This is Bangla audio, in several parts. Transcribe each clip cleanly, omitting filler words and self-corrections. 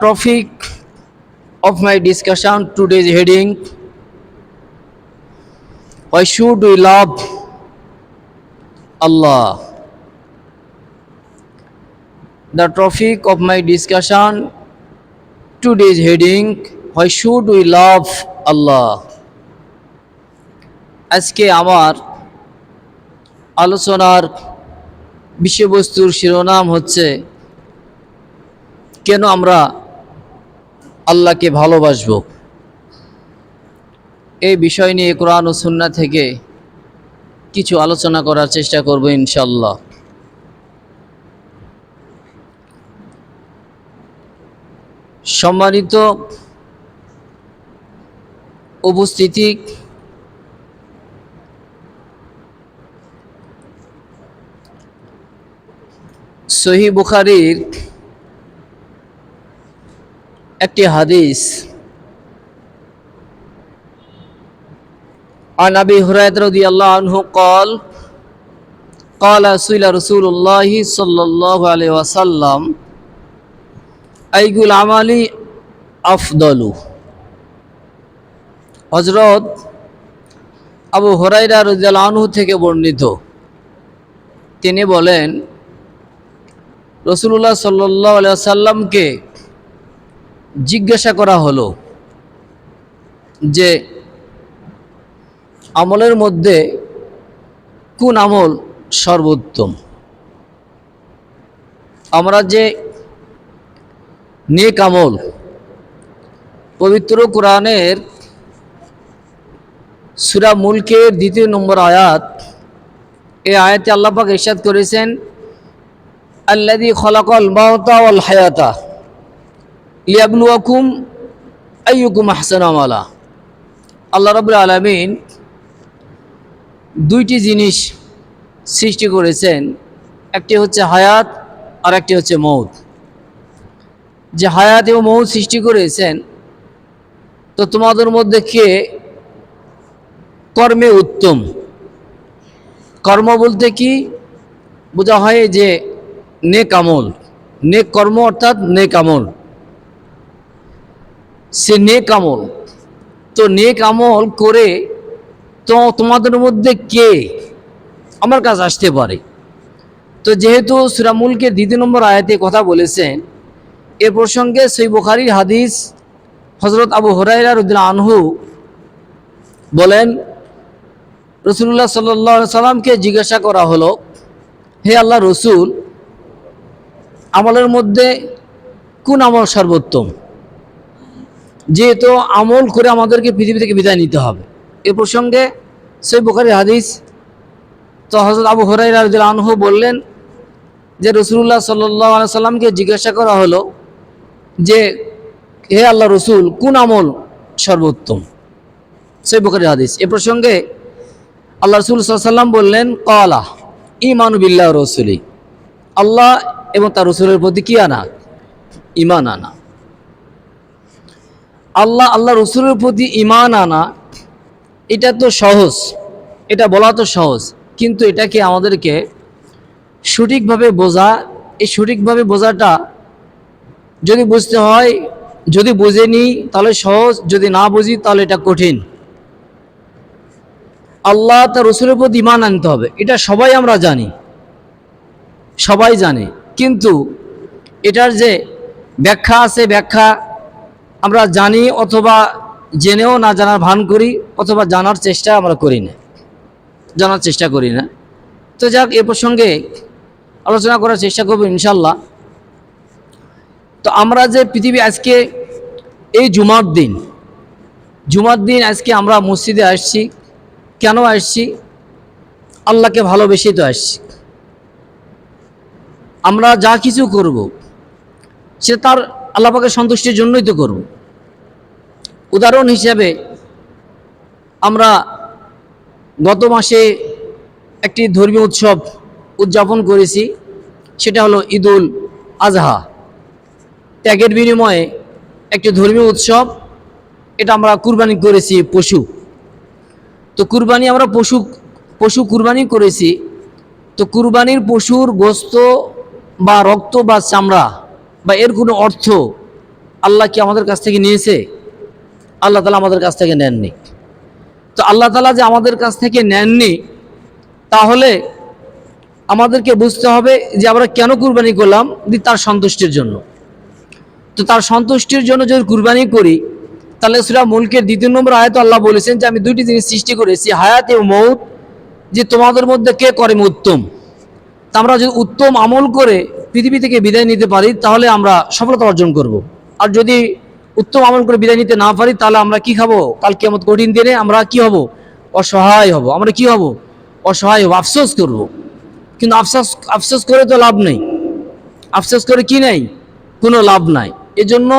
Topic of my discussion today's heading: why should we love Allah? The topic of my discussion today's heading: why should we love Allah? আজকে আমার আলোচনার বিষয়বস্তুর শিরোনাম হচ্ছে কেন আমরা আল্লাহকে ভালোবাসব। এই বিষয় নিয়ে কোরআন ও সুন্নাহ থেকে কিছু আলোচনা করার চেষ্টা করব ইনশাআল্লাহ। সম্মানিত উপস্থিতি, সহিহ বুখারীর একটি হাদিস عن أبي هريرة رضي الله عنه قال سئل رسول الله صلى الله عليه وسلم أي العمل أفضل। হযরত আবু হুরায়রা রাদিয়াল্লাহু আনহু থেকে বর্ণিত, তিনি বলেন রাসূলুল্লাহ সাল্লাল্লাহু আলাইহি ওয়াসাল্লামকে জিজ্ঞাসা করা হলো যে আমলের মধ্যে কোন আমল সর্বোত্তম। আমরা যে নেক আমল, পবিত্র কোরআনের সূরা মুলকের 2 নম্বর আয়াত, এই আয়াতে আল্লাহ পাক ইরশাদ করেছেন আল্লাযী খালাকাল মাউতা ওয়াল হায়াতা লিয়াবলুয়াকুম আইয়ুকুম আহসানু আমালা। আল্লাহ রাব্বুল আলামিন দুইটি জিনিস সৃষ্টি করেছেন, একটি হচ্ছে হায়াত আর একটি হচ্ছে মৌত। যে হায়াত এবং মৌত সৃষ্টি করেছেন, তো তোমাদের মধ্যে কে কর্মে উত্তম। কর্ম বলতে কি বোঝা হয় যে নেক আমল, নেক কর্ম অর্থাৎ নেক আমল, সে নেক আমল। তো নেক আমল করে তো তোমাদের মধ্যে কে আমার কাছে আসতে পারে। তো যেহেতু সূরা মুলকের 2 নম্বর আয়াতে কথা বলেছেন, এ প্রসঙ্গে সহিহ বুখারীর হাদিস হযরত আবু হুরায়রা রাদিয়াল্লাহু আনহু বলেন রাসূলুল্লাহ সাল্লাল্লাহু আলাইহি সাল্লামকে জিজ্ঞাসা করা হলো, হে আল্লাহর রাসূল, আমলের মধ্যে কোন আমল সর্বোত্তম? যেহেতু আমল করে আমাদেরকে পৃথিবী থেকে বিদায় নিতে হবে। এ প্রসঙ্গে সহিহ বুখারীর হাদিস, তো হযরত আবু হুরায়রা রাদিয়াল্লাহু আনহু বললেন যে রাসূলুল্লাহ সাল্লাল্লাহু আলাইহি সাল্লামকে জিজ্ঞাসা করা হলো যে হে আল্লাহর রাসূল, কোন আমল সর্বোত্তম? সহিহ বুখারীর হাদিস। এ প্রসঙ্গে আল্লাহ রাসূল সাল্লাল্লাহু আলাইহি সাল্লাম বললেন ক্বালা ঈমানু বিল্লাহি ওয়া রাসূলি, আল্লাহ এবং তার রাসূলের প্রতি কি আনা? ঈমান আনা। আল্লাহ রাসূলের প্রতি ঈমান আনা, এটা তো সহজ, এটা বলা তো সহজ, কিন্তু এটাকে আমাদেরকে সঠিকভাবে বোঝা, এই সঠিকভাবে বোঝাটা যদি বুঝতে হয়, যদি বুঝে নিই তাহলে সহজ, যদি না বুঝি তাহলে এটা কঠিন। আল্লাহ তার রাসূলের প্রতি ঈমান আনতে হবে, এটা সবাই আমরা জানি, সবাই জানে, কিন্তু এটার যে ব্যাখ্যা আছে, ব্যাখ্যা আমরা জানি অথবা জেনেও না জানার ভান করি, অথবা জানার চেষ্টা আমরা করি না, জানার চেষ্টা করি না। তো যাক, এ প্রসঙ্গে আলোচনা করার চেষ্টা করব ইনশাল্লাহ। তো আমরা যে পৃথিবী আজকে এই জুমার দিন আজকে আমরা মসজিদে আসছি, কেন আসছি? আল্লাহকে ভালোবেসেই তো আসছি। আমরা যা কিছু করব সে তার আল্লাহ পাকের সন্তুষ্টির জন্যই তো করব। উদাহরণ হিসেবে আমরা গত মাসে একটি ধর্মীয় উৎসব উদযাপন করেছি, সেটা হলো ঈদুল আজহা। ত্যাগের বিনিময়ে একটি ধর্মীয় উৎসব, এটা আমরা কুরবানি করেছি পশু। তো কুরবানি আমরা পশু কুরবানি করেছি। তো কুরবানির পশুর গোশত বা রক্ত বা চামড়া বা এর কোনো অর্থ আল্লাহ কি আমাদের কাছ থেকে নিয়েছে? আল্লাহ তাআলা আমাদের কাছ থেকে নেননি। তো আল্লাহ তাআলা যে আমাদের কাছ থেকে নেননি, তাহলে আমাদেরকে বুঝতে হবে যে আমরা কেন কুরবানি করলাম, তার সন্তুষ্টির জন্য। তো তার সন্তুষ্টির জন্য যদি কুরবানি করি, তাহলে সূরা মুলকের 2 নম্বর আয়াতে আল্লাহ বলেছেন যে আমি দুইটি জিনিস সৃষ্টি করেছি, হায়াত এবং মউত, যে তোমাদের মধ্যে কে কর্মে উত্তম। তা আমরা যদি উত্তম আমল করে পৃথিবী থেকে বিদায় নিতে পারি, তাহলে আমরা সফলতা অর্জন করব। আর যদি উত্তম আমল করে বিদায় নিতে না পারি, তাহলে আমরা কি খাবো? কাল কিয়ামত কঠিন দিনে আমরা কি হব? অসহায় হব। আমরা কি হব? অসহায় হব, আফসোস করব। কিন্তু আফসোস করে তো লাভ নেই। আফসোস করে কি নেই? কোনো লাভ নাই। এজন্য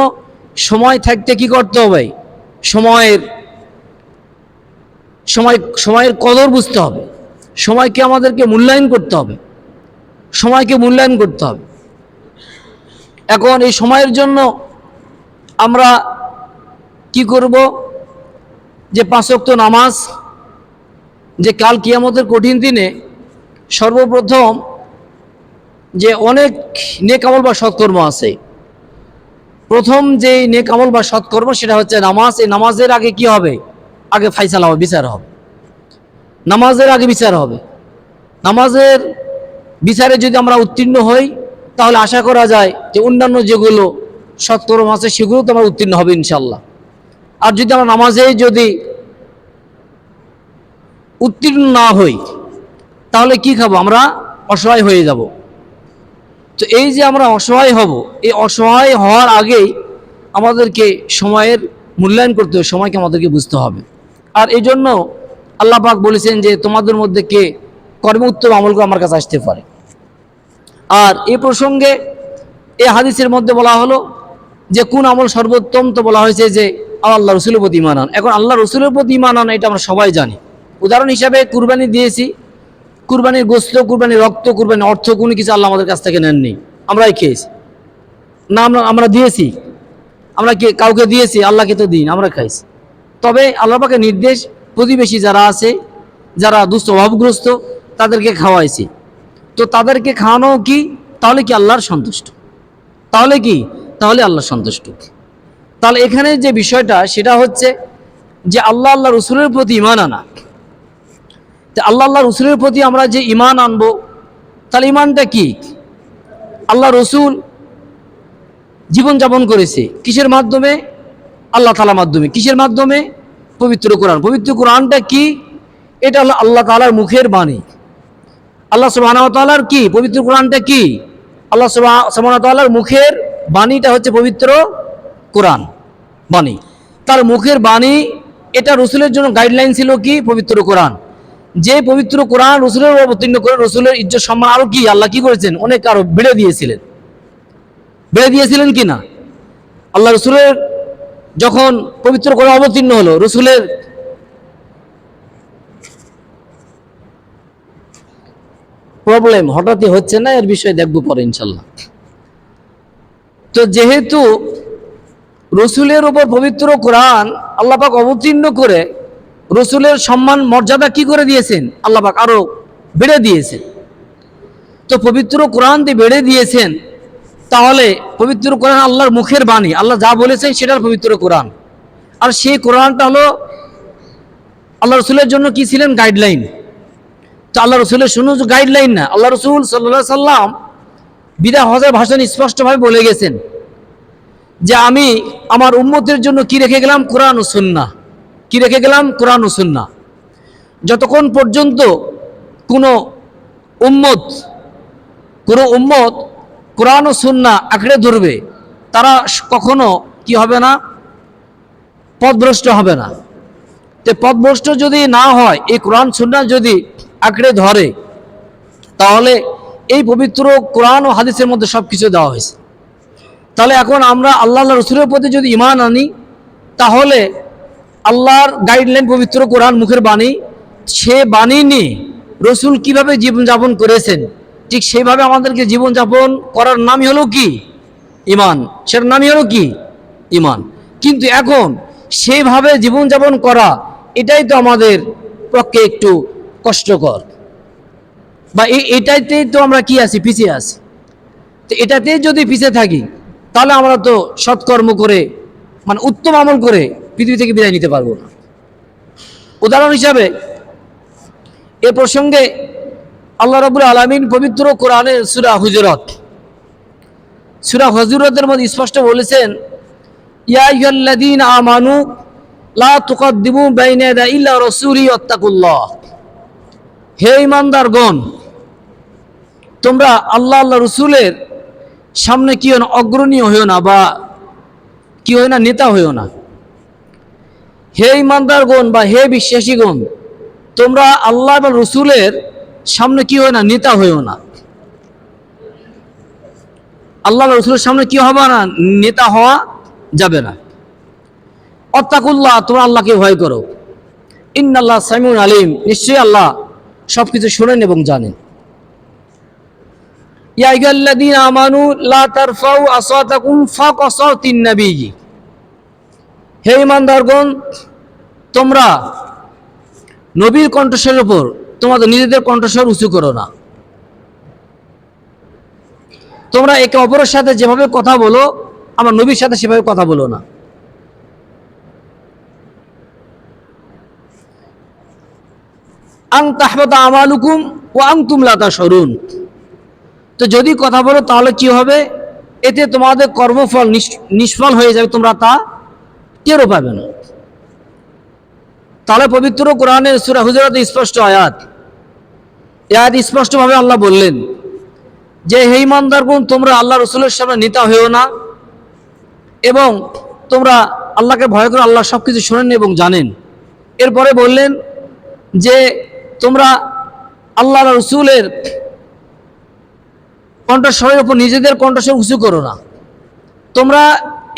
সময় থাকতে কি করতে হবে? সময়ের কদর বুঝতে হবে। সময়কে আমাদেরকে মূল্যায়ন করতে হবে। সময়কে মূল্যায়ন করতে হবে। এখন এই সময়ের জন্য আমরা কি করব? যে 5 ওয়াক্ত নামাজ, যে কাল কিয়ামতের কঠিন দিনে সর্বপ্রথম যে অনেক নেক আমল বা সৎকর্ম আছে, প্রথম যে নেক আমল বা সৎকর্ম সেটা হচ্ছে নামাজ। এই নামাজের আগে কি হবে? আগে ফাইসালা হবে, বিচার হবে। নামাজের আগে বিচার হবে। নামাজের বিচারে যদি আমরা উত্তীর্ণ হই, তাহলে আশা করা যায় যে অন্যান্য যেগুলো সৎকর্ম আছে সেগুলো তো আমরা উত্তীর্ণ হবে ইনশাল্লাহ। আর যদি আমরা নামাজে যদি উত্তীর্ণ না হই, তাহলে কি খাবো? আমরা অসহায় হয়ে যাব। তো এই যে আমরা অসহায় হব, এই অসহায় হওয়ার আগেই আমাদেরকে সময়ের মূল্যায়ন করতে হবে, সময়কে আমাদেরকে বুঝতে হবে। আর এই জন্য আল্লাহ পাক বলেছেন যে তোমাদের মধ্যে কে কর্মে উত্তম আমল করে আমার কাছে আসতে পারে। আর এই প্রসঙ্গে এই হাদিসের মধ্যে বলা হলো যে কোন আমল সর্বোত্তম, তো বলা হয়েছে যে আল্লাহ রসুলের প্রতি ঈমান আন। এখন আল্লাহ রসুলের প্রতি ঈমান আনা এটা আমরা সবাই জানি। উদাহরণ হিসাবে কুরবানি দিয়েছি, কুরবানির গোস্ত, কুরবানির রক্ত, কুরবানির অর্থ কোনো কিছু আল্লাহ আমাদের কাছ থেকে নেননি, আমরাই খেয়েছি। না আমরা দিয়েছি? আমরা কি কাউকে দিয়েছি? আল্লাহকে তো দিন, আমরা খাইছি। তবে আল্লাহ পাকের নির্দেশ, প্রতিবেশী যারা আছে, যারা দুস্থ অভাবগ্রস্ত, তাদেরকে খাওয়াইছি। তো তাদেরকে খাওয়ানো কি? তাহলে কি আল্লাহর সন্তুষ্ট? তাহলে কি? তাহলে আল্লাহ সন্তুষ্ট। তাহলে এখানে যে বিষয়টা সেটা হচ্ছে যে আল্লাহ রসুলের প্রতি ঈমান আনা। তো আল্লাহ রসুলের প্রতি আমরা যে ঈমান আনবো, তাহলে ঈমানটা কি? আল্লাহ রসুল জীবনযাপন করেছে কিসের মাধ্যমে? আল্লাহ তাআলার মাধ্যমে। কিসের মাধ্যমে? পবিত্র কোরআন। পবিত্র কোরআনটা কি? এটা হলো আল্লাহ তাআলার মুখের বাণী। আল্লাহ সুবহানাহু ওয়া তাআলার কি? পবিত্র কোরআনটা কি? আল্লাহ সুবহানাহু ওয়া তাআলার মুখের বাণীটা হচ্ছে পবিত্র কোরআন বাণী। তার মুখের বাণী, এটা রসুলের জন্য গাইডলাইন ছিল কি? পবিত্র কোরআন। যে পবিত্র কোরআন রসুলের অবতীর্ণ করে রসুলের ইজ্জত সম্মান আরো কি আল্লাহ কি করেছেন? অনেক আরো বেড়ে দিয়েছিলেন কি না? আল্লাহ রসুলের যখন পবিত্র কোরআন অবতীর্ণ হলো, রসুলের প্রবলেম হঠাৎই হচ্ছে না, এর বিষয়ে দেখবো পরে ইনশাল্লাহ। তো যেহেতু রসুলের উপর পবিত্র কোরআন আল্লাহ পাক অবতীর্ণ করে রসুলের সম্মান মর্যাদা কি করে দিয়েছেন? আল্লাহ পাক আরো বেড়ে দিয়েছেন। তো পবিত্র কোরআন দিয়ে বেড়ে দিয়েছেন, তাহলে পবিত্র কোরআন আল্লাহর মুখের বাণী, আল্লাহ যা বলেছেন সেটার পবিত্র কোরআন। আর সেই কোরআনটা হলো আল্লাহ রসুলের জন্য কি ছিলেন? গাইডলাইন। তো আল্লাহ রসুলের শুধু গাইডলাইন না, আল্লাহ রসুল সাল্লাল্লাহু আলাইহি সাল্লাম বিদায় হজের ভাষণে স্পষ্টভাবে বলে গেছেন যে আমি আমার উম্মতের জন্য কি রেখে গেলাম? কোরআন ও সুন্নাহ। কি রেখে গেলাম? কোরআন ও সুন্নাহ। যতক্ষণ পর্যন্ত কোনো উম্মত কোরআন ও সুন্নাহ আঁকড়ে ধরবে, তারা কখনো কি হবে না? পথভ্রষ্ট হবে না। তো পথভ্রষ্ট যদি না হয়, এই কোরআন সুন্নাহ যদি আঁকড়ে ধরে, তাহলে এই পবিত্র কোরআন ও হাদিসের মধ্যে সব কিছু দেওয়া হয়েছে। তাহলে এখন আমরা আল্লাহ রসুলের প্রতি যদি ঈমান আনি, তাহলে আল্লাহর গাইডলাইন পবিত্র কোরআন মুখের বাণী, সে বাণী নিয়ে রসুল কিভাবে জীবনযাপন করেছেন, ঠিক সেইভাবে আমাদেরকে জীবনযাপন করার নামই হলো কি? ঈমান। সেটার নামই হলো কি? ঈমান। কিন্তু এখন সেইভাবে জীবনযাপন করা, এটাই তো আমাদের পক্ষে একটু কষ্টকর, বা এটাতেই তো আমরা কি আছি? পিছিয়ে আছি। তো এটাতেই যদি পিছিয়ে থাকি, তাহলে আমরা তো সৎকর্ম করে মানে উত্তম আমল করে পৃথিবী থেকে বিদায় নিতে পারবো না। উদাহরণ হিসাবে এ প্রসঙ্গে আল্লাহ রাব্বুল আলামিন পবিত্র কোরআনের সূরা হুজুরাতের মধ্যে স্পষ্ট বলেছেন, ইয়া আইয়ুহাল্লাযীনা আমানু লা তুকদ্দিমু বাইনা ইয়াদাইল্লাহি ওয়া রাসূলিহি ওয়াত্তাকুল্লাহ। হে ঈমানদারগণ, তোমরা আল্লাহ রাসূলের সামনে কি হও না, অগ্রণী হইও না বা কি হইও না, নেতা হইও না। হে ঈমানদারগণ বা হে বিশ্বাসীগণ, তোমরা আল্লাহ এবং রাসূলের সামনে কি হইও না, নেতা হইও না। আল্লাহ রাসূলের সামনে কি হবে না, নেতা হওয়া যাবে না। ওয়াত্তাকুল্লাহ, তোমরা আল্লাহকে ভয় করো। ইন্নাল্লাহা সামিউন আলিম, নিশ্চয়ই আল্লাহ সবকিছু শোনেন এবং জানেন। ইয়া আইয়ুহাল্লাযীনা আমানু লা তারফাউ আসওয়াতাকুম ফাওকা সাওতিন নাবিয়্যি। হে ঈমানদারগণ, তোমরা নবীর কণ্ঠস্বরের উপর তোমাদের নিজেদের কণ্ঠস্বর উঁচু করো না। তোমরা একে অপরের সাথে যেভাবে কথা বলো, আমার নবীর সাথে সেভাবে কথা বলো না। আন তাহবাতা আমালুকুম ওয়া আনতুম লা তাশউরুন। তো যদি কথা বলো তাহলে কি হবে, এতে তোমাদের কর্মফল নিষ্ফল হয়ে যাবে, তোমরা তা টেরও পাবে না। তাহলে পবিত্র কোরআনের সূরা হুজুরাতে স্পষ্ট আয়াত, এই আয়াত স্পষ্টভাবে আল্লাহ বললেন যে হে ঈমানদারগণ, তোমরা আল্লাহ রাসূলের সামনে নেতা হইও না এবং তোমরা আল্লাহকে ভয় করো, আল্লাহ সব কিছু শোনেন এবং জানেন। এরপরে বললেন যে তোমরা আল্লাহ রাসূলের কণ্ঠস্বরের উপর নিজেদের কণ্ঠস্বর উঁচু করো না। তোমরা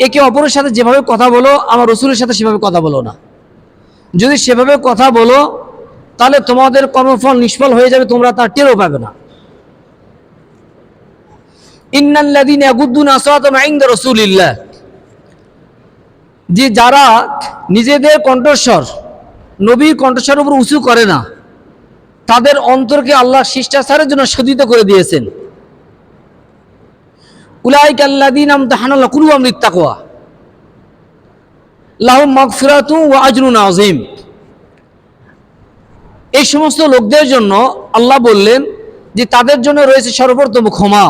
একে অপরের সাথে যেভাবে কথা বলো, আমার রাসূলের সাথে সেভাবে কথা বলো না। যদি সেভাবে কথা বলো তাহলে তোমাদের কর্মফল নিষ্ফল হয়ে যাবে, তোমরা তা টেরও পাবে না। ইন্নাল্লাযীনা ইয়াগুদ্দুনা আসওয়াতাহুম ইনদা রাসূলিল্লাহ, যে যারা নিজেদের কণ্ঠস্বর নবীর কণ্ঠস্বরের উপর উঁচু করে না, তাদের অন্তরকে আল্লাহ শিষ্টাচারের জন্য সজ্জিত করে দিয়েছেন। উলাইকা আল্লাযীনা আমতাহানাল্লাহু কুলুবাহুম লিত্তাকওয়া লাহুম মাগফিরাতুন ওয়া আজরুন আযীম। এই সমস্ত লোকদের জন্য আল্লাহ বললেন যে তাদের জন্য রয়েছে সর্বপ্রথম ক্ষমা,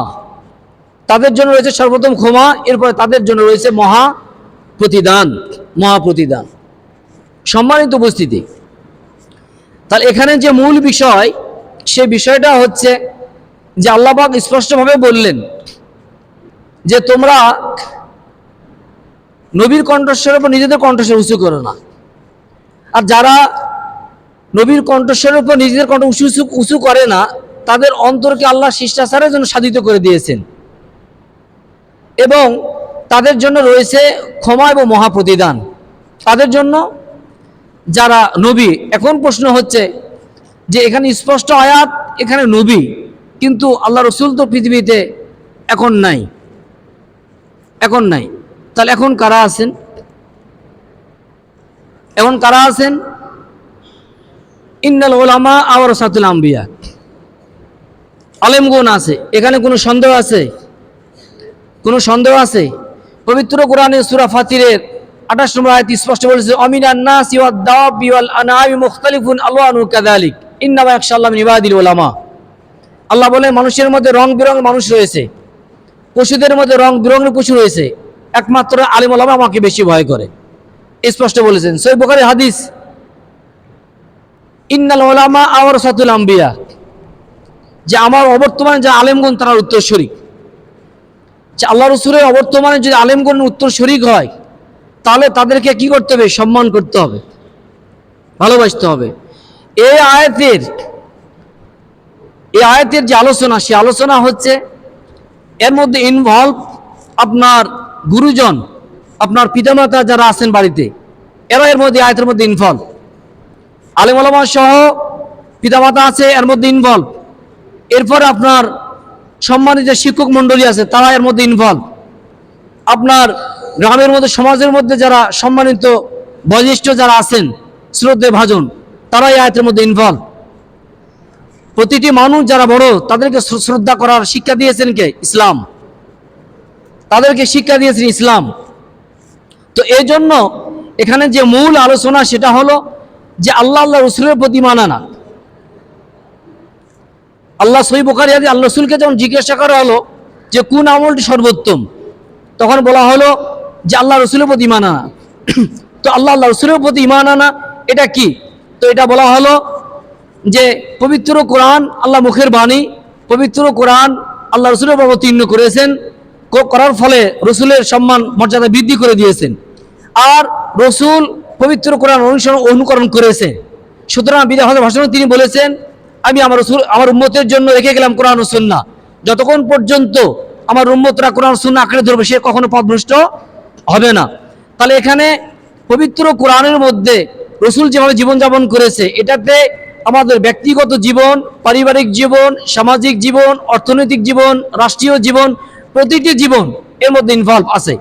তাদের জন্য রয়েছে সর্বপ্রথম ক্ষমা, এরপরে তাদের জন্য রয়েছে মহা প্রতিদান। সম্মানিত উপস্থিতি, তাহলে এখানে যে মূল বিষয়, সে বিষয়টা হচ্ছে যে আল্লাহ পাক স্পষ্টভাবে বললেন যে তোমরা নবীর কণ্ঠস্বরের উপর নিজেদের কণ্ঠস্বর উঁচু করো না। আর যারা নবীর কণ্ঠস্বরের উপর নিজেদের কণ্ঠ উঁচু করে না, তাদের অন্তরকে আল্লাহ শিষ্টাচারের জন্য সাধিত করে দিয়েছেন এবং তাদের জন্য রয়েছে ক্ষমা এবং মহাপ্রতিদান। তাদের জন্য যারা নবী, এখন প্রশ্ন হচ্ছে যে এখানে স্পষ্ট আয়াত, এখানে নবী, কিন্তু আল্লাহ রাসূল তো পৃথিবীতে এখন নাই। তাহলে এখন কারা আছেন? ইন্নাল উলামা ওয়ারাসাতুল আম্বিয়া, আলেমগণ আছে। এখানে কোনো সন্দেহ আছে? পবিত্র কোরআনে সূরা ফাতিরের 28 নম্বর আয়াত স্পষ্ট বলেছে, আমিনান নাসি ওয়াদ দাওয়াবি ওয়াল আনআমি মুখতালিফুন আলওয়ানুহু কাযালিক ইন্নামা ইয়াখশাল্লাহু মিন ইবাদিল উলামা। আল্লাহ বলেন, মানুষের মধ্যে রং বেরঙের মানুষ রয়েছে, পশুদের মধ্যে রং বেরঙের পশু রয়েছে, একমাত্র আলেম উলামা আমাকে বেশি ভয় করে। স্পষ্ট বলেছেন সহিহ বুখারীর হাদিস, ইন্নাল উলামা ওয়ারাসাতুল আম্বিয়া, যে আমার অবর্তমানে যে আলেমগণ তারা উত্তরসূরি। আল্লাহ রাসূলের অবর্তমানে যদি আলেমগণ উত্তরসূরি হয়, তাহলে তাদেরকে কি করতে হবে? সম্মান করতে হবে, ভালোবাসতে হবে। এই আয়াতের যে আলোচনা, সে আলোচনা হচ্ছে এর মধ্যে ইনভলভ আপনার গুরুজন, আপনার পিতামাতা যারা আছেন বাড়িতে, এরা এর মধ্যে আয়াতের মধ্যে ইনভলভ। আলেম ওলামা সহ পিতামাতা আছে, এর মধ্যে ইনভলভ। এরপরে আপনার সম্মানিত শিক্ষক মণ্ডলী আছে, তারা এর মধ্যে ইনভলভ। আপনার গ্রামের মধ্যে, সমাজের মধ্যে যারা সম্মানিত বয়োজ্যেষ্ঠ যারা আছেন, শ্রদ্ধে ভাজন, তারা এই আয়াতের মধ্যে ইনভলভ। প্রতিটি মানুষ যারা বড়, তাদেরকে শ্রদ্ধা করার শিক্ষা দিয়েছেন কে? ইসলাম। তাদেরকে শিক্ষা দিয়েছেন ইসলাম। তো এই জন্য এখানে যে মূল আলোচনা সেটা হলো যে আল্লাহ রসুলের প্রতি ঈমান আনা। আল্লাহ সহিহ বুখারী হাদিস, আল্লাহ রসুলকে যখন জিজ্ঞাসা করা হলো যে কোন আমলটি সর্বোত্তম, তখন বলা হলো যে আল্লাহ রসুলের প্রতি ঈমান আনা। তো আল্লাহ রসুলের প্রতি ঈমান আনা এটা কি? তো এটা বলা হলো যে পবিত্র কোরআন, আল্লাহ মুখের বাণী, পবিত্র কোরআন আল্লাহ রসুলের উপর অবতীর্ণ করেছেন, করার ফলে রসুলের সম্মান মর্যাদা বৃদ্ধি করে দিয়েছেন। আর রসুল পবিত্র কোরআন অনুকরণ করেছে। সুতরাং বিদায় হজরত ভাষণে তিনি বলেছেন, আমি আমার উম্মতের জন্য রেখে গেলাম কোরআন ও সুন্নাহ, যতক্ষণ পর্যন্ত আমার উম্মতরা কোরআন সুন্নাহ আঁকড়ে ধরবে সে কখনো পথভ্রষ্ট হবে না। তাহলে এখানে পবিত্র কোরআনের মধ্যে রসুল যেভাবে জীবনযাপন করেছে, এটাতে আমাদের ব্যক্তিগত জীবন, পারিবারিক জীবন, সামাজিক জীবন, অর্থনৈতিক জীবন, রাষ্ট্রীয় জীবন, প্রতিটি জীবন এর মধ্যে ইনভলভ আছে।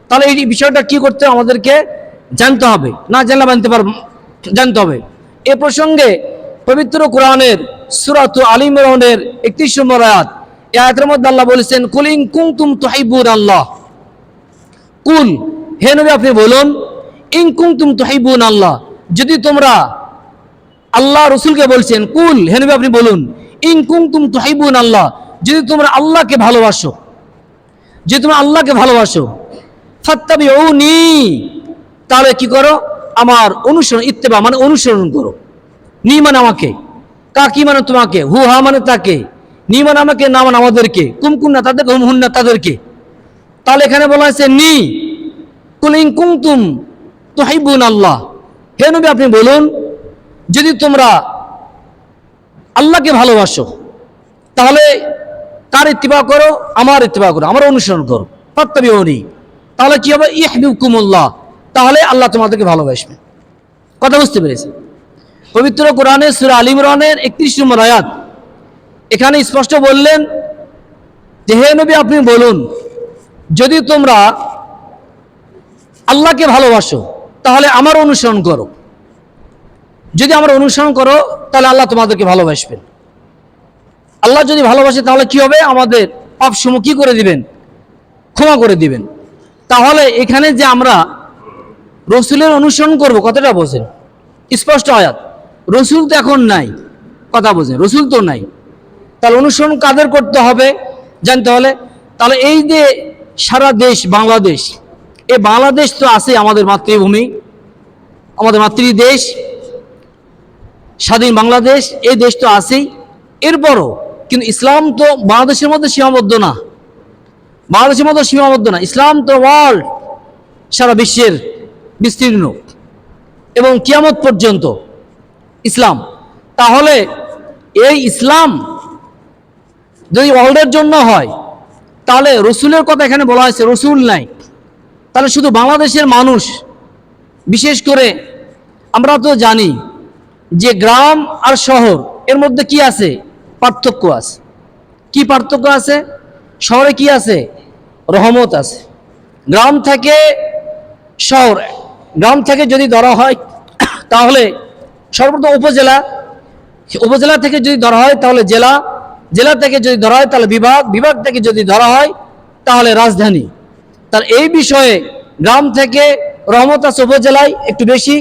তাহলে এই বিষয়টা কি করতে আমাদেরকে জানতে হবে, না জানলে জানতে হবে। এ প্রসঙ্গে পবিত্র কোরআনের সূরাত আল ইমরানের 31 নম্বর আয়াত, এই আয়াতের মধ্যে আল্লাহ বলেছেন, কুল ইন কুনতুম তুহিব্বুন আল্লাহ, কুল হে নবী আপনি বলুন, ইন কুনতুম তুহিব্বুন আল্লাহ, যদি তোমরা, আল্লাহ রসুলকে বলছেন, কুল হে নবী আপনি বলুন, ইন কুনতুম তুহিব্বুন আল্লাহ, যদি তোমরা আল্লাহকে ভালোবাসো, যদি তোমরা আল্লাহকে ভালোবাসো, ফাত্তাবিউনি, তাহলে কি করো, আমার অনুসরণ, ইত্তেবা মানে অনুসরণ করো, নি মানে আমাকে, কাকি মানে তোমাকে, হু হা মানে তাকে, নি মানে আমাকে, না মানে আমাদেরকে, কুমকুন্না তাদেরকে, হুম হুন্না তাদেরকে। তাহলে এখানে বলা হয়েছে নি, কুল ইন কুনতুম তুহিব্বুন আল্লাহ, হে নবী আপনি বলুন, যদি তোমরা আল্লাহকে ভালোবাসো তাহলে কার ইত্তিবা করো, আমার ইত্তিবা করো, আমার অনুসরণ করো, ফাত্তাবিউনি, তাহলে কি হবে, ইহবিবকুমুল্লাহ, তাহলে আল্লাহ তোমাদেরকে ভালোবাসবে। কথা বুঝতে পেরেছি? পবিত্র কোরআনের সূরা আল ইমরানের 31 নম্বর আয়াত, এখানে স্পষ্ট বললেন যে হে নবী আপনি বলুন, যদি তোমরা আল্লাহকে ভালোবাসো তাহলে আমার অনুসরণ করো, যদি আমার অনুসরণ করো তাহলে আল্লাহ তোমাদেরকে ভালোবাসবেন। আল্লাহ যদি ভালোবাসে তাহলে কি হবে, আমাদের পাপসমূহ কি করে দিবেন, ক্ষমা করে দিবেন। তাহলে এখানে যে আমরা রসুলের অনুসরণ করব, কথাটা বোঝেন, স্পষ্ট আয়াত, রসুল তো এখন নাই, কথা বোঝেন, রসুল তো নাই, তাহলে অনুসরণ কাদের করতে হবে জানতে হলে, তাহলে এই যে সারা দেশ বাংলাদেশ, এই বাংলাদেশ তো আছে আমাদের মাতৃভূমি, আমাদের মাতৃদেশ, স্বাধীন বাংলাদেশ, এই দেশ তো আছেই। এরপরও কিন্তু ইসলাম তো বাংলাদেশের মধ্যে সীমাবদ্ধ না, বাংলাদেশের মধ্যে সীমাবদ্ধ না, ইসলাম তো ওয়ার্ল্ড, সারা বিশ্বের বিস্তীর্ণ এবং কিয়ামত পর্যন্ত ইসলাম। তাহলে এই ইসলাম যদি ওয়ার্ল্ডের জন্য হয়, তাহলে রসুলের কথা এখানে বলা হয়েছে, রসুল নাই, তাহলে শুধু বাংলাদেশের মানুষ, বিশেষ করে আমরা তো জানি যে গ্রাম আর শহর এর মধ্যে কি আছে, পার্থক্য আছে। কি পার্থক্য আছে? শহরে কি আছে, রহমত আছে। গ্রাম থেকে শহর, গ্রাম থেকে যদি ধরা হয় তাহলে সর্বপ্রথম উপজেলা, উপজেলা থেকে যদি ধরা হয় তাহলে জেলা, জেলা থেকে যদি ধরা হয় তাহলে বিভাগ, বিভাগ থেকে যদি ধরা হয় তাহলে রাজধানী। তার এই বিষয়ে গ্রাম থেকে রহমত আছে উপজেলায় একটু বেশি,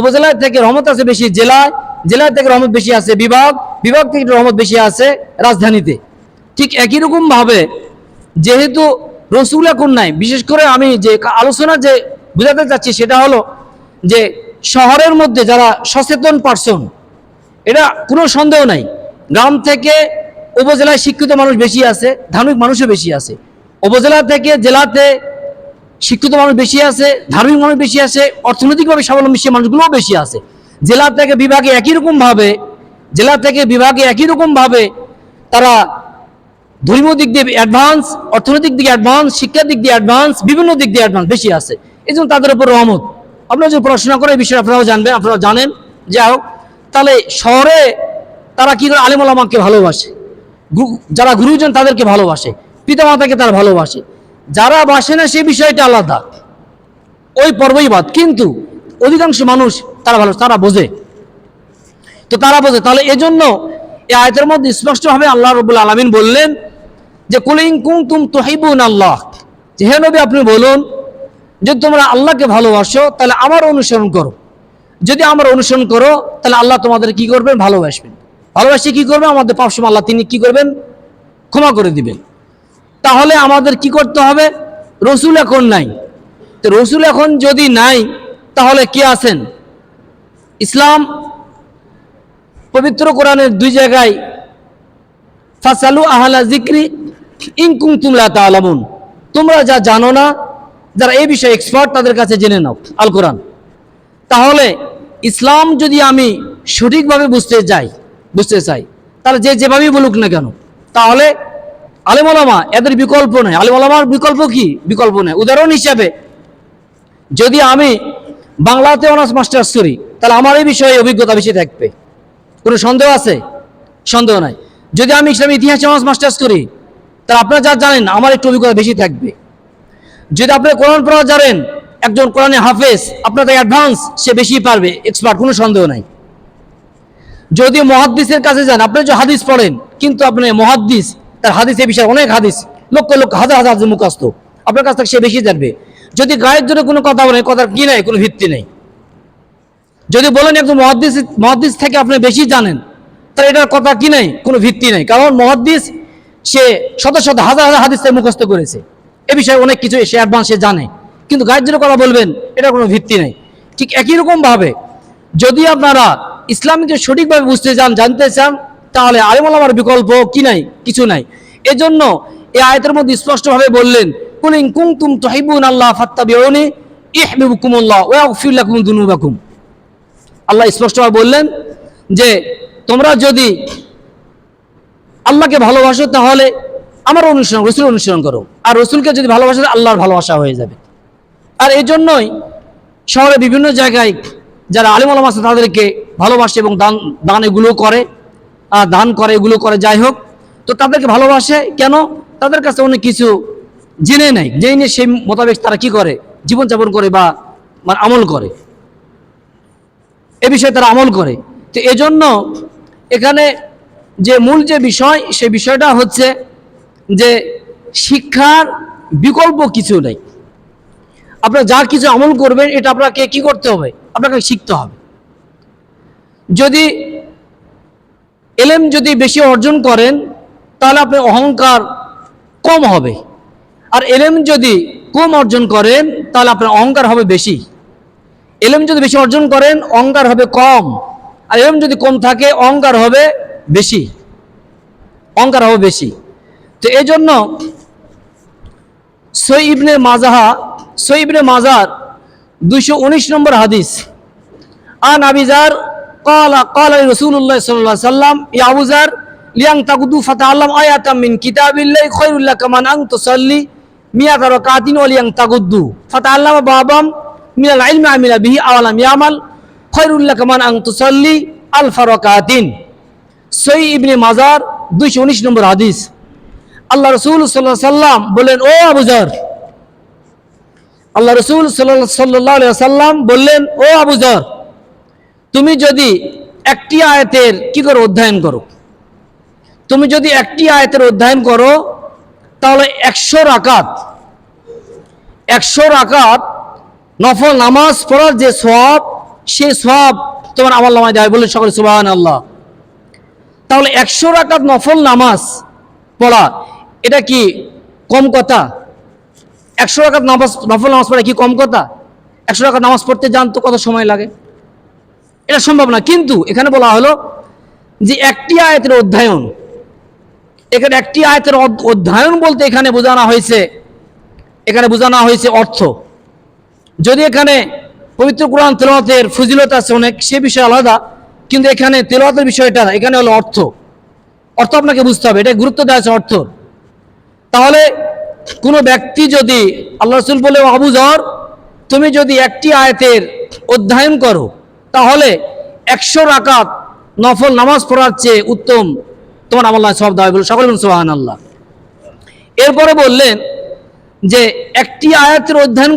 উপজেলায় থেকে রহমত আছে বেশি জেলায়, জেলা থেকে রহমত বেশি আছে বিভাগ, বিভাগ থেকে রহমত বেশি আছে রাজধানীতে। ঠিক একই রকম ভাবে যেহেতু রসুল এখন নাই, বিশেষ করে আমি যে আলোচনা যে বুঝাতে চাচ্ছি সেটা হলো যে শহরের মধ্যে যারা সচেতন পারসন, এটা কোনো সন্দেহ নাই, গ্রাম থেকে উপজেলায় শিক্ষিত মানুষ বেশি আছে, ধার্মিক মানুষও বেশি আছে। উপজেলা থেকে জেলাতে শিক্ষিত মানুষ বেশি আছে, ধার্মিক মানুষ বেশি আছে, অর্থনৈতিকভাবে স্বাবলম্বী সে মানুষগুলোও বেশি আছে। জেলা থেকে বিভাগে একই রকম ভাবে, জেলা থেকে বিভাগে একই রকম ভাবে তারা ধর্মীয় দিক দিয়ে অ্যাডভান্স, অর্থনৈতিক দিকে অ্যাডভান্স, শিক্ষার দিক দিয়ে অ্যাডভান্স, বিভিন্ন দিক দিয়ে অ্যাডভান্স বেশি আছে। এই জন্য তাদের উপর রহমত। আপনারা যদি পড়াশোনা করে এই বিষয়ে আপনারাও জানবেন, আপনারা জানেন। যাই হোক, তাহলে শহরে তারা কি করে, আলেম ওলামাকে ভালোবাসে, যারা গুরুজন তাদেরকে ভালোবাসে, পিতামাতাকে তারা ভালোবাসে। যারা বাসে না সেই বিষয়টা আলাদা, ওই পর্বই বাদ, কিন্তু অধিকাংশ মানুষ তারা ভালো, তারা বোঝে, তো তারা বোঝে। তাহলে এজন্য এই আয়াতের মধ্যে স্পষ্টভাবে আল্লাহ রাব্বুল আলামিন বললেন যে কুল ইন কুনতুম তুহিব্বুন আল্লাহ, যে হে নবী আপনি বলুন, যদি তোমরা আল্লাহকে ভালোবাসো তাহলে আমার অনুসরণ করো, যদি আমার অনুসরণ করো তাহলে আল্লাহ তোমাদের কি করবেন, ভালোবাসবেন, ভালোবাসে কি করবেন, আমাদের পাপ সময় আল্লাহ তিনি কি করবেন, ক্ষমা করে দিবেন। তাহলে আমাদের কি করতে হবে, রসুল এখন নাই, তো রসুল এখন যদি নাই তাহলে কে আছেন? ইসলাম পবিত্র কোরআনের 2 জায়গায় ফাসালু আহলা যিকরি ইন কুনতুম লা তা'লামুন, তোমরা যা জানো না, যারা এই বিষয়ে এক্সপার্ট তাদের কাছে জেনে নাও, আল কোরআন। তাহলে ইসলাম যদি আমি সঠিকভাবে বুঝতে চাই তাহলে যেভাবেই বলুক না কেন, তাহলে আলেম ওলামা এদের বিকল্প নেই। আলেম ওলামার বিকল্প কি? বিকল্প নেই। উদাহরণ হিসাবে যদি আমি বাংলাতে অনার্স মাস্টার্স করি তাহলে আমার এই বিষয়ে অভিজ্ঞতা বেশি থাকবে, কোনো সন্দেহ আছে? সন্দেহ নাই। যদি আমি ইসলামী ইতিহাসে অনার্স মাস্টার্স করি তাহলে আপনারা যা জানেন আমার একটু অভিজ্ঞতা বেশি থাকবে। যদি আপনি কোরআন পড়া জানেন, একজন কোরআনে হাফেজ আপনার থেকে অ্যাডভান্স, সে বেশি পারবে, এক্সপার্ট, কোনো সন্দেহ নাই। যদি মুহাদ্দিসের কাছে যান, আপনি যে হাদিস পড়েন কিন্তু আপনি মুহাদ্দিস, তার হাদিসের বিষয়ে অনেক হাদিস, লক্ষ লক্ষ হাজার হাজার মুখস্থ, আপনার কাছ থেকে সে বেশি জানবে। যদি গায়ের জন্য কোনো কথা বলেন, কথার কি নাই, কোনো ভিত্তি নেই। যদি বলেন একজন মুহাদ্দিস থেকে আপনি বেশি জানেন, তাহলে এটার কথা কি নাই, কোনো ভিত্তি নেই। কারণ মুহাদ্দিস সে শত শত হাজার হাজার হাদিস মুখস্থ করেছে, এ বিষয়ে অনেক কিছু সে অ্যাডভান্স, সে জানে, কিন্তু গায়ের জন্য কথা বলবেন, এটার কোনো ভিত্তি নেই। ঠিক একই রকমভাবে যদি আপনারা ইসলামকে সঠিকভাবে বুঝতে চান, জানতে চান, তাহলে আলেম ওলামার বিকল্প কি নাই, কিছু নাই। এজন্য এই আয়াতের মধ্যে স্পষ্টভাবে বললেন, কুল ইন কুনতুম তুহিব্বুনাল্লাহ ফাত্তাবিউনি ইউহিব্বুকুমুল্লাহ ওয়া ইয়াগফির লাকুম যুনুবাকুম। আল্লাহ স্পষ্টভাবে বললেন যে তোমরা যদি আল্লাহকে ভালোবাসো তাহলে আমার অনুসরণ, রসুল অনুসরণ করো, আর রসুলকে যদি ভালোবাসো আল্লাহর ভালোবাসা হয়ে যাবে। আর এই জন্যই শহরে বিভিন্ন জায়গায় যারা আলেম ওলামা আছে তাদেরকে ভালোবাসে এবং দান এগুলো করে, দান করে, এগুলো করে, যাই হোক। তো তাদেরকে ভালোবাসে কেন? তাদের কাছে অনেক কিছু জেনে নেয়, জেনে সেই মোতাবেক তারা কি করে, জীবনযাপন করে বা আমল করে, এ বিষয়ে তারা আমল করে। তো এজন্য এখানে যে মূল যে বিষয়, সেই বিষয়টা হচ্ছে যে শিক্ষার বিকল্প কিছু নেই। আপনারা যা কিছু আমল করবেন এটা আপনাকে কি করতে হবে, আপনাকে শিখতে হবে। যদি এলেম যদি বেশি অর্জন করেন তাহলে আপনার অহংকার কম হবে, আর এলেম যদি কম অর্জন করেন তাহলে আপনার অহংকার হবে বেশি। এলেম যদি বেশি অর্জন করেন অহংকার হবে কম, আর এলেম যদি কম থাকে অহংকার হবে বেশি, অহংকার হবে বেশি। তো এই জন্য সহিহ ইবনে মাজার 219 নম্বর হাদিস, আন আবি যার ক্বালা রাসূলুল্লাহ সাল্লাল্লাহু আলাইহি ওয়াসাল্লাম ইয়া আবু যার লিয়াং তাকুদু ফাতাআল্লাম আয়াতাম মিন কিতাবিল্লাহি খায়রুল লাকা মান আন তুসাল্লি মিয়াতা রাকাতিন ওয়া লিয়াং তাকুদু ফাতাআল্লাম বাবাম মিনাল ইলমি আমিলা বিহি আওয়ালাম ইয়ামাল খায়রুল লাকা মান আন তুসাল্লি আলফা রাকাতিন। সহিহ ইবনে মাজার 219 নম্বর হাদিস। আল্লাহ রাসূল সাল্লাল্লাহু আলাইহি ওয়াসাল্লাম বলেন, ও আবু যার, আল্লাহ রাসূল সাল্লাল্লাহু আলাইহি ওয়াসাল্লাম বললেন, ও আবু যার, তুমি যদি একটি আয়াতের কি করো, অধ্যয়ন করো, তুমি যদি একটি আয়াতের অধ্যয়ন করো তাহলে 100 রাকাত নফল নামাজ পড়ার যে সওয়াব, সেই সওয়াব তোমার আমলনামায় দেয়। বলে সকলে সুবহানাল্লাহ। তাহলে 100 রাকাত নফল নামাজ পড়া এটা কি কম কথা? 100 রাকাত নফল নামাজ পড়া কি কম কথা? 100 রাকাত নামাজ পড়তে যান তো কত সময় লাগে, এটা সম্ভব না। কিন্তু এখানে বলা হলো যে একটি আয়াতের অধ্যয়ন, এখানে একটি আয়াতের অধ্যয়ন বলতে এখানে বোঝানো হয়েছে অর্থ। যদি এখানে পবিত্র কোরআন তেলাওয়াতের ফজিলত আছে অনেক, সে বিষয় আলাদা, কিন্তু এখানে তেলাওয়াতের বিষয়টা এখানে হলো অর্থ আপনাকে বুঝতে হবে, এটা গুরুত্ব দেওয়া আছে অর্থ। তাহলে কোনো ব্যক্তি যদি, আল্লাহ রাসূল বলে, আবু যর, তুমি যদি একটি আয়াতের অধ্যয়ন করো তাহলে 100 রাকাত নফল নামাজ পড়ার চেয়ে উত্তম তোমার আমলনামায় সওয়াব দেওয়া হবে। সকলে বলুন সুবহানাল্লাহ। এরপরে বললেন যে একটি আয়াতের অধ্যয়ন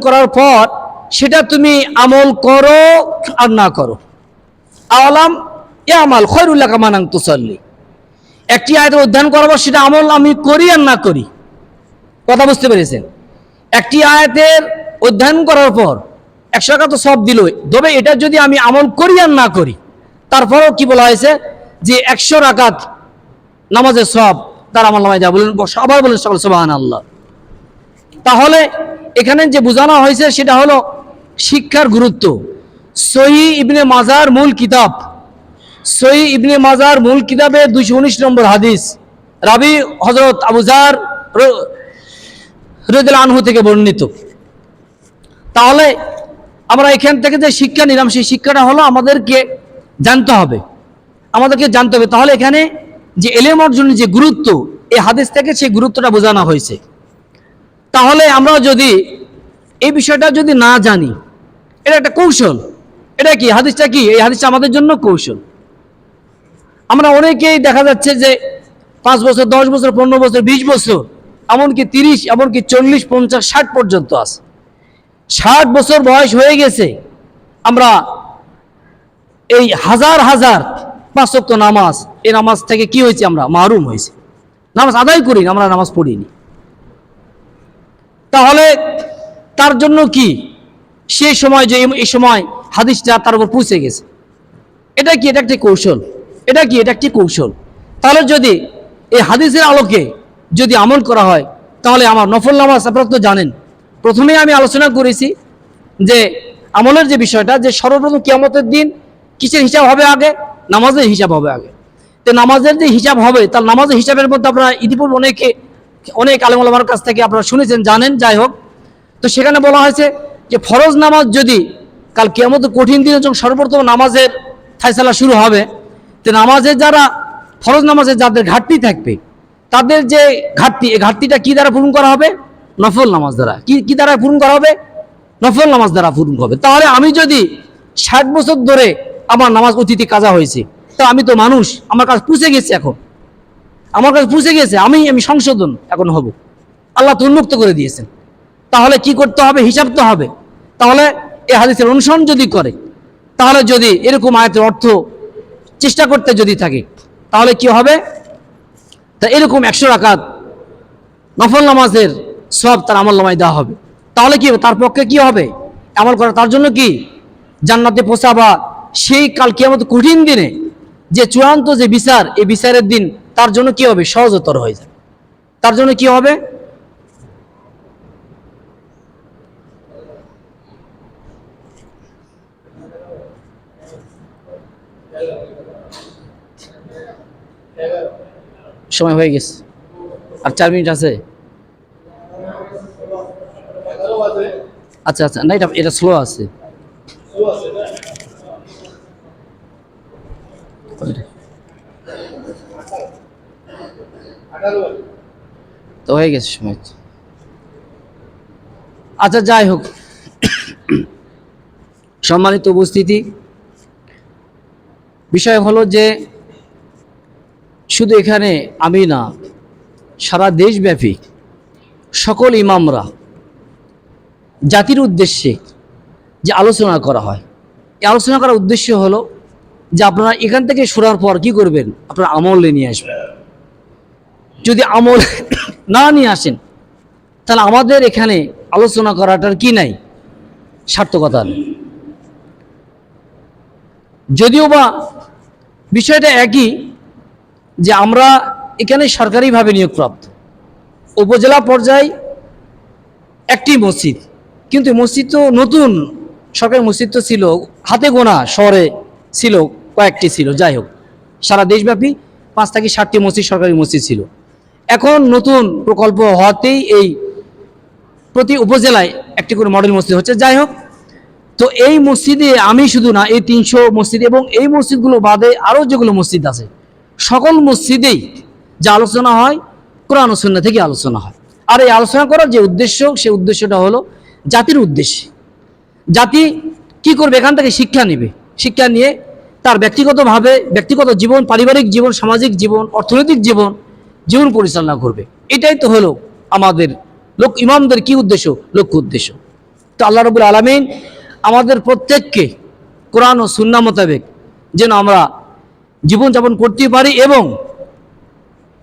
করার পর সেটা তুমি আমল করো আর না করো, আওয়ালাম ইয়ামাল খায়রুল লাকা মান আন তুসাল্লি, একটি আয়াতের অধ্যয়ন করাবো, সেটা আমল আমি করি আর না করি। কথা বুঝতে পেরেছেন? একটি আয়াতের অধ্যয়ন করার পর 100 টাকা তো সব দিল, তবে এটা যদি আমি আমল করি আর না করি, তারপরেও কি বলা হয়েছে যে 100 রাকাত নামাজের সব তার আমল নামায় যায়। বলেন, আবার বলেন সকল সুবহানাল্লাহ। তাহলে এখানে যে বোঝানো হয়েছে সেটা হলো শিক্ষার গুরুত্ব। সহিহ ইবনে মাজার মূল কিতাব, সহিহ ইবনে মাজার মূল কিতাবে 219 নম্বর হাদিস, রাবি হযরত আবু যার রাদিয়াল্লাহু আনহু থেকে বর্ণিত। তাহলে আমরা এখান থেকে যে শিক্ষা নিলাম, সেই শিক্ষাটা হলো আমাদেরকে জানতে হবে, আমাদেরকে জানতে হবে। তাহলে এখানে যে ইলম অর্জনের যে গুরুত্ব, এই হাদিস থেকে সেই গুরুত্বটা বোঝানো হয়েছে। তাহলে আমরা যদি এই বিষয়টা যদি না জানি, এটা একটা কৌশল। এটা কি হাদিসটা কি? এই হাদিসটা আমাদের জন্য কৌশল। আমরা অনেকেই দেখা যাচ্ছে যে 5 বছর, 10 বছর, 15 বছর, 20 বছর, এমনকি 30, এমনকি 40, 50, 60 পর্যন্ত আছে। 60 বছর বয়স হয়ে গেছে, আমরা এই হাজার হাজার 5 ওয়াক্ত নামাজ, এই নামাজ থেকে কি হয়েছে? আমরা মাহরুম হয়েছে। নামাজ আদায় করি, আমরা নামাজ পড়িনি। তাহলে তার জন্য কি সেই সময় যে এই সময় হাদিসটা তার উপর পৌঁছে গেছে, এটা কি? এটা একটি কৌশল। এটা কি? এটা একটি কৌশল। তাহলে যদি এই হাদিসের আলোকে যদি আমল করা হয়, তাহলে আমার নফল নামাজ, আপনারা তো জানেন, প্রথমেই আমি আলোচনা করেছি যে আমলের যে বিষয়টা, যে সর্বপ্রথম কিয়ামতের দিন কিসের হিসাব হবে? আগে নামাজের হিসাব হবে আগে। তো নামাজের যে হিসাব হবে, তার নামাজের হিসাবের মধ্যে আপনারা ইতিপূর্বে অনেক আলেম ওলামার কাছ থেকে আপনারা শুনেছেন, জানেন। যাই হোক, তো সেখানে বলা হয়েছে যে ফরজ নামাজ যদি কাল কিয়ামতের কঠিন দিনে যখন সর্বপ্রথম নামাজের ফায়সালা শুরু হবে, তো নামাজের যারা ফরজ নামাজের যাদের ঘাটতি থাকবে, তাদের যে ঘাটতি, এই ঘাটতিটা কি দ্বারা পূরণ করা হবে? নফল নামাজ দ্বারা। কি দ্বারা পূরণ করা হবে? নফল নামাজ দ্বারা পূরণ হবে। তাহলে আমি যদি 60 বছর ধরে আমার নামাজ অতীতে কাজা হয়েছে, তা আমি তো মানুষ, আমার কাছে পুষে গেছে, এখন আমার কাছে পুষে গেছে, আমি সংশোধন এখন হব। আল্লাহ তো উন্মুক্ত করে দিয়েছেন। তাহলে কি করতে হবে? হিসাব তো হবে। তাহলে এই হাদিসের অনুসরণ যদি করে, তাহলে যদি এরকম আয়াতের অর্থ চেষ্টা করতে যদি থাকে, তাহলে কি হবে? তা এরকম 100 রাকাত নফল নামাজের সব তার আমল নামায় দেওয়া হবে। তাহলে কি হবে? তার পক্ষে কি হবে? আমল করা তার জন্য কি জান্নাতে পৌঁছাবা, সেই কাল কিয়ামত কঠিন দিনে যে চূড়ান্ত যে বিচার, এই বিচারের দিন তার জন্য কি হবে? সহজতর হয়ে যাবে। তার জন্য কি হবে? সময় হয়ে গেছে, আর 4 মিনিট আছে। আচ্ছা, না, এটা স্লো আছে। তো হয়ে গেছে সময়। আচ্ছা, যাই হোক, সম্মানিত উপস্থিতি, বিষয় হলো যে শুধু এখানে আমি না, সারা দেশব্যাপী সকল ইমামরা জাতির উদ্দেশ্যে যে আলোচনা করা হয়, এই আলোচনা করার উদ্দেশ্য হলো যে আপনারা এখান থেকে শোনার পর কি করবেন? আপনারা আমল নিয়ে আসবেন। যদি আমল না নিয়ে আসেন, তাহলে আমাদের এখানে আলোচনা করাটার কি নাই? সার্থকতা নেই। যদিও বা বিষয়টা একই, যে আমরা এখানে সরকারিভাবে নিয়োগপ্রাপ্ত, উপজেলা পর্যায়ে একটি মসজিদ, কিন্তু মসজিদ তো নতুন, সরকারি মসজিদ তো ছিল হাতে গোনা, শহরে ছিল কয়েকটি ছিল। যাই হোক, সারা দেশব্যাপী 5 থেকে 7টি মসজিদ, সরকারি মসজিদ ছিল। এখন নতুন প্রকল্প হওয়াতেই এই প্রতি উপজেলায় একটি করে মডেল মসজিদ হচ্ছে। যাই হোক, তো এই মসজিদে আমি শুধু না, এই 300 মসজিদ এবং এই মসজিদগুলো বাদে আরও যেগুলো মসজিদ আছে, সকল মসজিদেই যে আলোচনা হয়, কোরআন ও সুন্নাহ থেকে আলোচনা হয়। আর এই আলোচনা করার যে উদ্দেশ্য, সেই উদ্দেশ্যটা হলো জাতির উদ্দেশ্যে। জাতি কি করবে? এখান থেকে শিক্ষা নেবে, শিক্ষা নিয়ে তার ব্যক্তিগতভাবে ব্যক্তিগত জীবন, পারিবারিক জীবন, সামাজিক জীবন, অর্থনৈতিক জীবন পরিচালনা করবে। এটাই তো হলো আমাদের ইমামদের কি উদ্দেশ্য? লক্ষ্য উদ্দেশ্য। তো আল্লাহ রাব্বুল আলামিন আমাদের প্রত্যেককে কোরআন ও সুন্নাহ মোতাবেক যেন আমরা জীবনযাপন করতে পারি এবং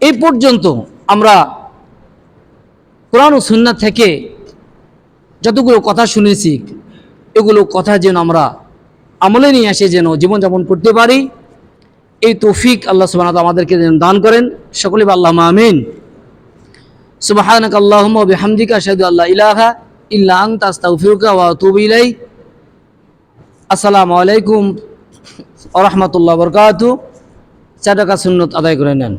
এই পর্যন্ত আমরা কোরআন ও সুন্নাহ থেকে যতগুলো কথা শুনেছি এগুলো কথা যেন আমরা আমলে নিয়ে আসে যেন জীবনযাপন করতে পারি, এই তৌফিক আল্লাহ সুবহানাহু ওয়া তাআলা আমাদেরকে যেন দান করেন। সকলে আল্লাহুম্মা আমিন। সুবহানাকা আল্লাহুম্মা ওয়া বিহামদিকা আশহাদু আল্লা ইলাহা ইল্লা আনতা আস্তাগফিরুকা ওয়া আতুবু ইলাইক। আসসালামু আলাইকুম ওয়া রাহমাতুল্লাহি ওয়া বারাকাতুহু। সাদাকা সুন্নাত আদায় করে নেন।